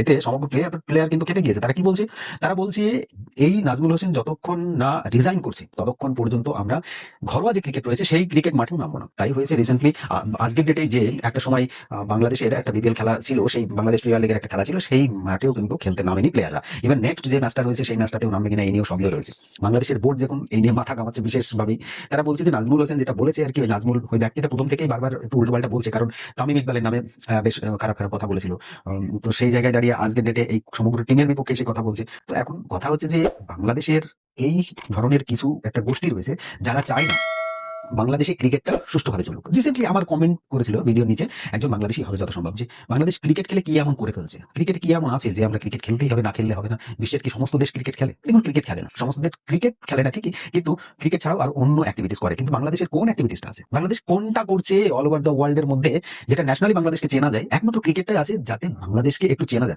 এতে সমগ্র প্লেয়ার কিন্তু কেটে গিয়েছে। তারা কি বলছে? তারা বলছে এই নাজমুল হোসেন যতক্ষণ না রিজাইন করছে ততক্ষণ পর্যন্ত আমরা ঘরোয়া যে ক্রিকেট রয়েছে সেই ক্রিকেট মাঠেও নামবো না। তাই হয়েছে রিসেন্টলি আজকের ডেটে যে একটা সময় বাংলাদেশের একটা বিপিএল খেলা ছিল, সেই বাংলাদেশ প্রিমিয়ার লিগের একটা খেলা ছিল, সেই মাঠেও কিন্তু খেলতে নামেনি প্লেয়াররা। ইভেন নেক্সট যে ম্যাচটা রয়েছে সেই ম্যাচটাতেও নামবে কিনা এই নিয়েও সন্দেহ রয়েছে। বাংলাদেশের বোর্ড যখন এই নিয়ে মাথা ঘামাচ্ছে বিশেষভাবেই, তারা বলছে যে নাজমুল হোসেন যেটা বলেছে আর কি, ওই নাজমুল ওই ব্যক্তিটা প্রথম থেকেই বারবার একটু উল্টোপাল্টা বলছে, কারণ তামিম ইকবালের নামে বেশ খারাপ খারাপ কথা বলেছিল। তো সেই জায়গায় দাঁড়িয়ে আজকের ডেটে এই সমগ্র টিমের বিপক্ষে এসে কথা বলছে। তো এখন কথা হচ্ছে যে বাংলাদেশের এই ধরনের কিছু একটা গোষ্ঠী রয়েছে যারা চায় না বাংলাদেশে ক্রিকেটটা সুষ্ঠুভাবে চলুক। রিসেন্টলি আমার কমেন্ট করেছিল ভিডিওর নিচে একজন বাংলাদেশি হবে যত সম্ভব, যে বাংলাদেশ ক্রিকেট খেলে কি এমন করে ফেলছে, ক্রিকেট কি এমন আছে যে আমরা ক্রিকেট খেলতেই হবে, না খেললে হবে না? বিশ্বের কি সমস্ত দেশ ক্রিকেট খেলে? দেখুন, ক্রিকেট খেলে না, সমস্ত দেশ ক্রিকেট খেলে না ঠিকই, কিন্তু ক্রিকেট ছাড়াও আর অন্য অ্যাক্টিভিটিস করে। কিন্তু বাংলাদেশের কোন অ্যাক্টিভিটিসটা আছে, বাংলাদেশ কোনটা করছে অল ওভার দ্য ওয়ার্ল্ড এর মধ্যে, যেটা ন্যাশনালি বাংলাদেশকে চেনা যায়? একমাত্র ক্রিকেটটাই আছে যাতে বাংলাদেশকে একটু চেনা যায়।